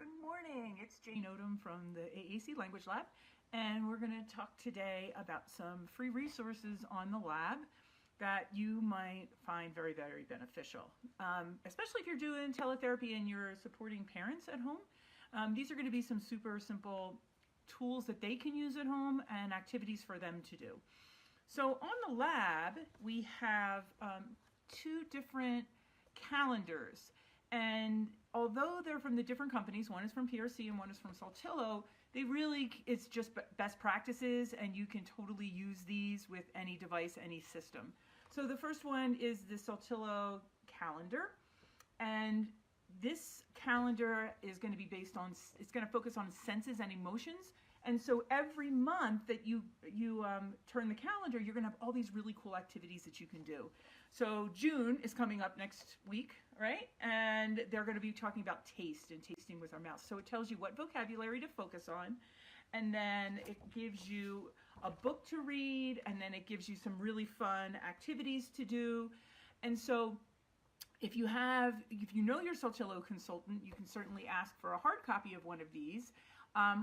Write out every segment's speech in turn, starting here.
Good morning. It's Jane Odom from the AAC Language Lab, and we're going to talk today about some free resources on the lab that you might find very, very beneficial, especially if you're doing teletherapy and you're supporting parents at home. These are going to be some super simple tools that they can use at home and activities for them to do. So on the lab, we have two different calendars. And although they're from the different companies, one is from PRC and one is from Saltillo, it's just best practices, and you can totally use these with any device, any system. So the first one is the Saltillo calendar, and this calendar is going to be it's going to focus on senses and emotions. And so every month that you turn the calendar, you're going to have all these really cool activities that you can do. So June is coming up next week, right? And they're going to be talking about taste and tasting with our mouth. So it tells you what vocabulary to focus on. And then it gives you a book to read. And then it gives you some really fun activities to do. And so if you know your Saltillo consultant, you can certainly ask for a hard copy of one of these.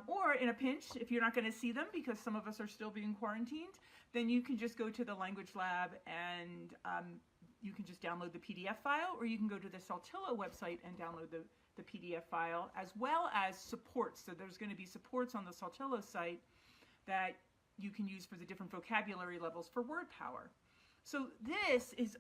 Or in a pinch, if you're not going to see them because some of us are still being quarantined, then you can just go to the Language Lab and you can just download the PDF file, or you can go to the Saltillo website and download the PDF file, as well as supports. So there's going to be supports on the Saltillo site that you can use for the different vocabulary levels for word power. So this is,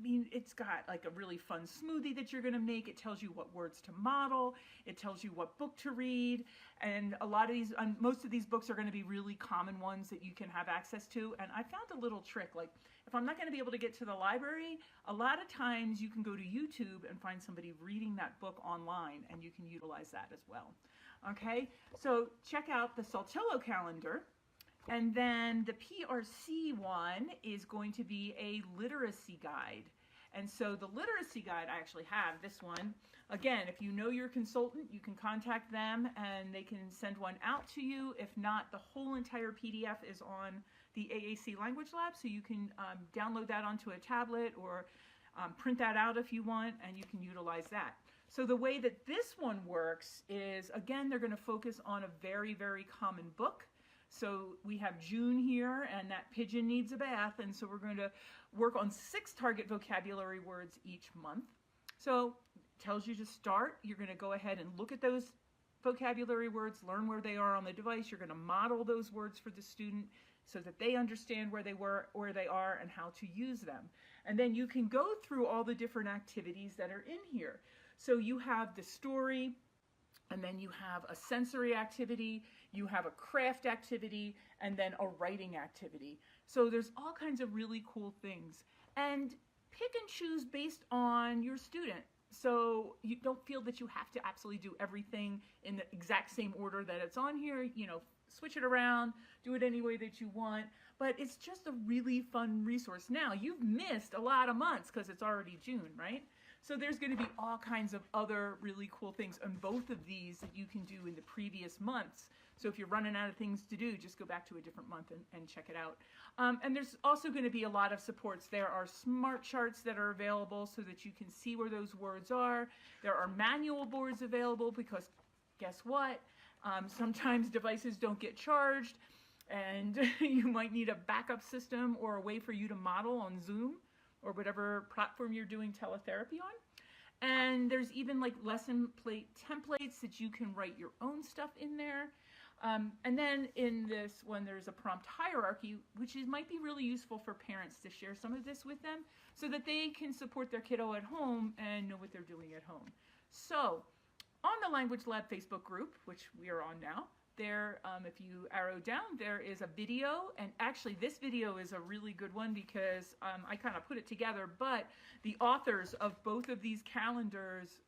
it's got like a really fun smoothie that you're going to make. It tells you what words to model. It tells you what book to read. And a lot of these, most of these books are going to be really common ones that you can have access to. And I found a little trick, like if I'm not going to be able to get to the library, a lot of times you can go to YouTube and find somebody reading that book online, and you can utilize that as well. Okay, so check out the Saltillo calendar. And then the PRC one is going to be a literacy guide. And so the literacy guide, I actually have this one. Again, if you know your consultant, you can contact them and they can send one out to you. If not, the whole entire PDF is on the AAC Language Lab, so you can download that onto a tablet or print that out if you want, and you can utilize that. So the way that this one works is, again, they're going to focus on a very, very common book. So we have June here, and that pigeon needs a bath, and so we're going to work on 6 target vocabulary words each month. So it tells you to start. You're going to go ahead and look at those vocabulary words, learn where they are on the device. You're going to model those words for the student so that they understand where they are, and how to use them. And then you can go through all the different activities that are in here. So you have the story, and then you have a sensory activity, you have a craft activity, and then a writing activity. So there's all kinds of really cool things. And pick and choose based on your student. So you don't feel that you have to absolutely do everything in the exact same order that it's on here. You know, switch it around, do it any way that you want. But it's just a really fun resource. Now, you've missed a lot of months because it's already June, right? So there's going to be all kinds of other really cool things on both of these that you can do in the previous months. So if you're running out of things to do, just go back to a different month and check it out. And there's also going to be a lot of supports. There are smart charts that are available so that you can see where those words are. There are manual boards available because guess what? Sometimes devices don't get charged, and you might need a backup system or a way for you to model on Zoom or whatever platform you're doing teletherapy on. And there's even like lesson plate templates that you can write your own stuff in there. And then in this one, there's a prompt hierarchy, which might be really useful for parents to share some of this with them so that they can support their kiddo at home and know what they're doing at home. So on the Language Lab Facebook group, which we are on now, there, if you arrow down, there is a video, and actually this video is a really good one because I kind of put it together, but the authors of both of these calendars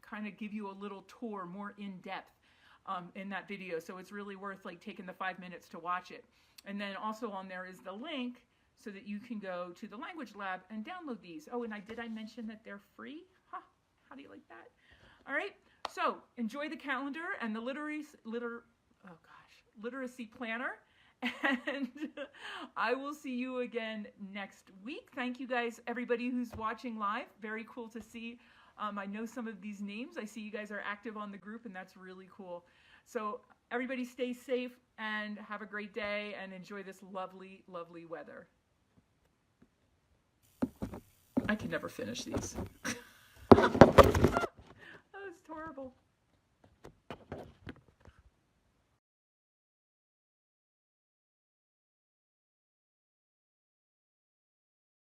kind of give you a little tour more in depth in that video, so it's really worth like taking the 5 minutes to watch it. And then also on there is the link so that you can go to the Language Lab and download these. Oh, and did I mention that they're free? Huh, how do you like that? All right, so enjoy the calendar and the literacy planner, and I will see you again next week. Thank you guys, everybody who's watching live. Very cool to see I know some of these names. I see you guys are active on the group, and that's really cool. So everybody stay safe and have a great day and enjoy this lovely, lovely weather. I can never finish these. That was horrible.